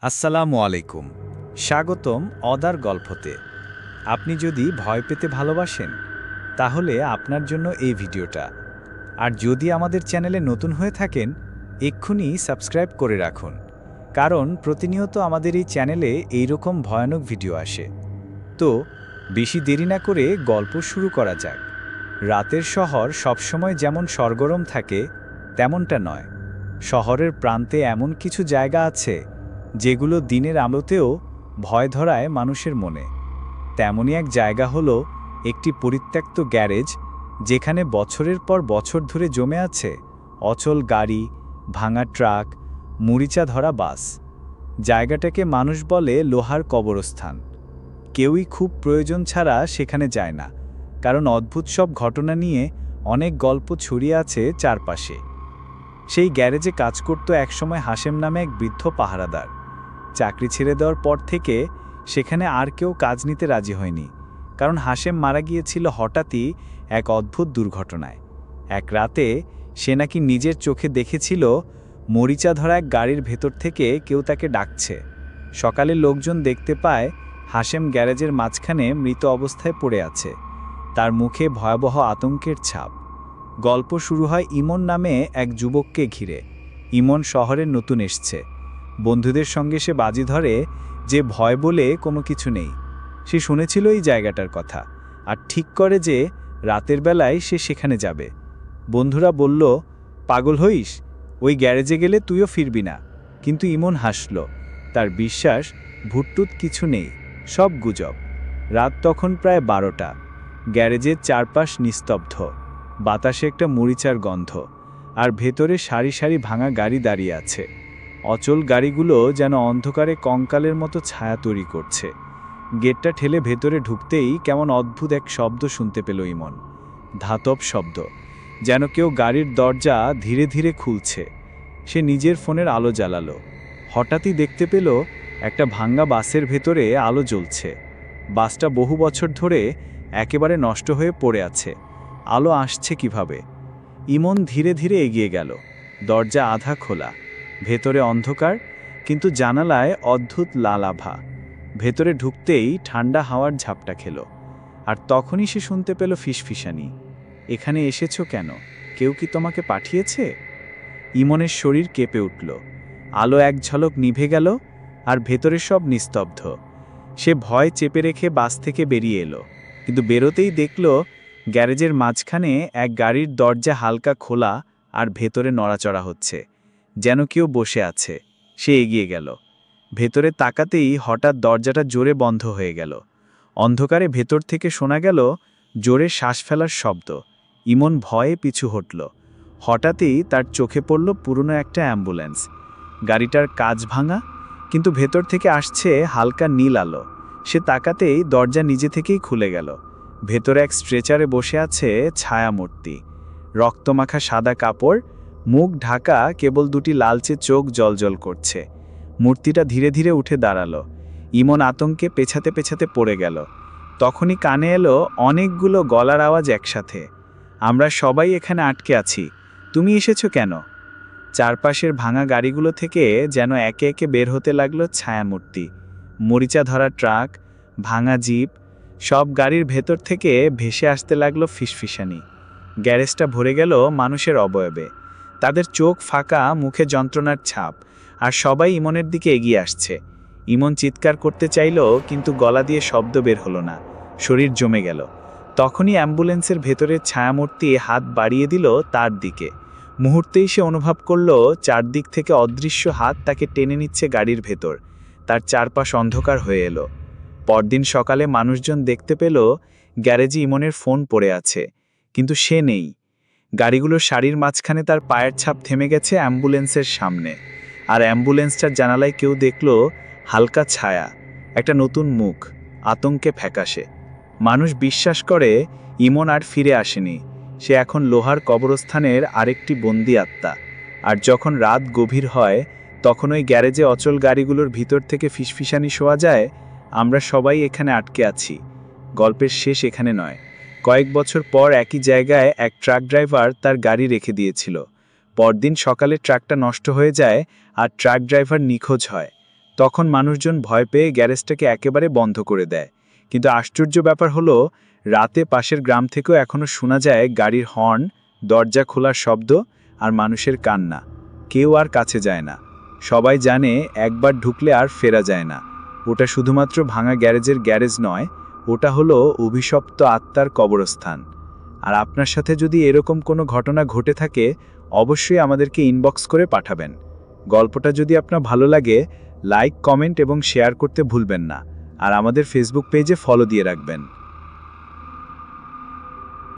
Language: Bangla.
আসসালামু আলাইকুম। স্বাগতম অদার গল্পতে। আপনি যদি ভয় পেতে ভালোবাসেন তাহলে আপনার জন্য এই ভিডিওটা। আর যদি আমাদের চ্যানেলে নতুন হয়ে থাকেন এক্ষুনি সাবস্ক্রাইব করে রাখুন, কারণ প্রতিনিয়ত আমাদের এই চ্যানেলে এইরকম ভয়ানক ভিডিও আসে। তো বেশি দেরি না করে গল্প শুরু করা যাক। রাতের শহর সবসময় যেমন সরগরম থাকে তেমনটা নয়। শহরের প্রান্তে এমন কিছু জায়গা আছে যেগুলো দিনের আলোতেও ভয় ধরায় মানুষের মনে। তেমনই এক জায়গা হলো একটি পরিত্যক্ত গ্যারেজ, যেখানে বছরের পর বছর ধরে জমে আছে অচল গাড়ি, ভাঙা ট্রাক, মরিচা ধরা বাস। জায়গাটাকে মানুষ বলে লোহার কবরস্থান। কেউই খুব প্রয়োজন ছাড়া সেখানে যায় না, কারণ অদ্ভুত সব ঘটনা নিয়ে অনেক গল্প ছড়িয়ে আছে চারপাশে। সেই গ্যারেজে কাজ করত একসময় হাশেম নামে এক বৃদ্ধ পাহারাদার। চাকরি ছেড়ে দেওয়ার পর থেকে সেখানে আর কেউ কাজ নিতে রাজি হয়নি, কারণ হাশেম মারা গিয়েছিল হঠাৎই এক অদ্ভুত দুর্ঘটনায়। এক রাতে সে নাকি নিজের চোখে দেখেছিল মরিচা ধরা এক গাড়ির ভেতর থেকে কেউ তাকে ডাকছে। সকালে লোকজন দেখতে পায় হাশেম গ্যারেজের মাঝখানে মৃত অবস্থায় পড়ে আছে, তার মুখে ভয়াবহ আতঙ্কের ছাপ। গল্প শুরু হয় ইমন নামে এক যুবককে ঘিরে। ইমন শহরে নতুন এসছে। বন্ধুদের সঙ্গে সে বাজি ধরে যে ভয় বলে কোনো কিছু নেই। সে শুনেছিল এই জায়গাটার কথা, আর ঠিক করে যে রাতের বেলায় সে সেখানে যাবে। বন্ধুরা বলল, পাগল হইস, ওই গ্যারেজে গেলে তুইও ফিরবি না। কিন্তু ইমন হাসল। তার বিশ্বাস ভুটটুত কিছু নেই, সব গুজব। রাত তখন প্রায় 12টা। গ্যারেজের চারপাশ নিস্তব্ধ, বাতাসে একটা মরিচার গন্ধ, আর ভেতরে সারি সারি ভাঙা গাড়ি দাঁড়িয়ে আছে। অচল গাড়িগুলো যেন অন্ধকারে কঙ্কালের মতো ছায়া তৈরি করছে। গেটটা ঠেলে ভেতরে ঢুকতেই কেমন অদ্ভুত এক শব্দ শুনতে পেল ইমন। ধাতব শব্দ, যেন কেউ গাড়ির দরজা ধীরে ধীরে খুলছে। সে নিজের ফোনের আলো জ্বালালো। হঠাৎই দেখতে পেল একটা ভাঙ্গা বাসের ভেতরে আলো জ্বলছে। বাসটা বহু বছর ধরে একেবারে নষ্ট হয়ে পড়ে আছে। আলো আসছে কিভাবে? ইমন ধীরে ধীরে এগিয়ে গেল। দরজা আধা খোলা, ভেতরে অন্ধকার, কিন্তু জানালায় অদ্ভুত লাল আভা। ভেতরে ঢুকতেই ঠান্ডা হাওয়ার ঝাপটা খেল। আর তখনই সে শুনতে পেল ফিসফিসানি। এখানে এসেছো কেন? কেউ কি তোমাকে পাঠিয়েছে? ইমনের শরীর কেঁপে উঠল। আলো এক ঝলক নিভে গেল, আর ভেতরে সব নিস্তব্ধ। সে ভয় চেপে রেখে বাস থেকে বেরিয়ে এলো, কিন্তু বেরোতেই দেখল গ্যারেজের মাঝখানে এক গাড়ির দরজা হালকা খোলা, আর ভেতরে নড়াচড়া হচ্ছে, যেন কেউ বসে আছে। সে এগিয়ে গেল। ভেতরে তাকাতেই হঠাৎ দরজাটা জোরে বন্ধ হয়ে গেল। অন্ধকারে ভেতর থেকে শোনা গেল জোরে শ্বাস ফেলার শব্দ। ইমন ভয়ে পিছু হটল। হঠাৎই তার চোখে পড়ল পুরনো একটা অ্যাম্বুলেন্স। গাড়িটার কাচ ভাঙা, কিন্তু ভেতর থেকে আসছে হালকা নীল আলো। সে তাকাতেই দরজা নিজে থেকেই খুলে গেল। ভেতরে এক স্ট্রেচারে বসে আছে ছায়ামূর্তি। রক্তমাখা সাদা কাপড়, মুখ ঢাকা, কেবল দুটি লালচে চোখ জ্বলজ্বল করছে। মূর্তিটা ধীরে ধীরে উঠে দাঁড়ালো। ইমন আতঙ্কে পেছাতে পেছাতে পড়ে গেল। তখনই কানে এলো অনেকগুলো গলার আওয়াজ একসাথে। আমরা সবাই এখানে আটকে আছি, তুমি এসেছো কেন? চারপাশের ভাঙা গাড়িগুলো থেকে যেন একে একে বের হতে লাগলো ছায়ামূর্তি। মরিচা ধরা ট্রাক, ভাঙা জিপ, সব গাড়ির ভেতর থেকে ভেসে আসতে লাগলো ফিসফিসানি। গ্যারেজটা ভরে গেল মানুষের অবয়বে। তাদের চোখ ফাঁকা, মুখে যন্ত্রণার ছাপ, আর সবাই ইমনের দিকে এগিয়ে আসছে। ইমন চিৎকার করতে চাইল, কিন্তু গলা দিয়ে শব্দ বের হলো না। শরীর জমে গেল। তখনই অ্যাম্বুলেন্সের ভেতরের ছায়ামূর্তি হাত বাড়িয়ে দিল তার দিকে। মুহূর্তেই সে অনুভব করল চারদিক থেকে অদৃশ্য হাত তাকে টেনে নিচ্ছে গাড়ির ভেতর। তার চারপাশ অন্ধকার হয়ে এলো। পরদিন সকালে মানুষজন দেখতে পেল গ্যারেজে ইমনের ফোন পড়ে আছে, কিন্তু সে নেই। গাড়িগুলোর সারির মাঝখানে তার পায়ের ছাপ থেমে গেছে অ্যাম্বুলেন্সের সামনে। আর অ্যাম্বুলেন্সটার জানালায় কেউ দেখল হালকা ছায়া, একটা নতুন মুখ, আতঙ্কে ফ্যাকাশে। মানুষ বিশ্বাস করে ইমন আর ফিরে আসেনি। সে এখন লোহার কবরস্থানের আরেকটি বন্দি আত্মা। আর যখন রাত গভীর হয়, তখন ওই গ্যারেজে অচল গাড়িগুলোর ভিতর থেকে ফিসফিসানি শোয়া যায়, আমরা সবাই এখানে আটকে আছি। গল্পের শেষ এখানে নয়। কয়েক বছর পর একই জায়গায় এক ট্রাক ড্রাইভার তার গাড়ি রেখে দিয়েছিল। পরদিন সকালে ট্রাকটা নষ্ট হয়ে যায়, আর ট্রাক ড্রাইভার নিখোঁজ হয়। তখন মানুষজন ভয় পেয়ে গ্যারেজটাকে একেবারে বন্ধ করে দেয়। কিন্তু আশ্চর্য ব্যাপার হলো, রাতে পাশের গ্রাম থেকেও এখনও শোনা যায় গাড়ির হর্ন, দরজা খোলার শব্দ আর মানুষের কান্না। কেউ আর কাছে যায় না। সবাই জানে একবার ঢুকলে আর ফেরা যায় না। ওটা শুধুমাত্র ভাঙা গ্যারেজের গ্যারেজ নয়, ওটা হলো অভিশপ্ত আত্মার কবরস্থান। আর আপনার সাথে যদি এরকম কোনো ঘটনা ঘটে থাকে, অবশ্যই আমাদেরকে ইনবক্স করে পাঠাবেন। গল্পটা যদি আপনার ভালো লাগে, লাইক, কমেন্ট এবং শেয়ার করতে ভুলবেন না। আর আমাদের ফেসবুক পেজে ফলো দিয়ে রাখবেন।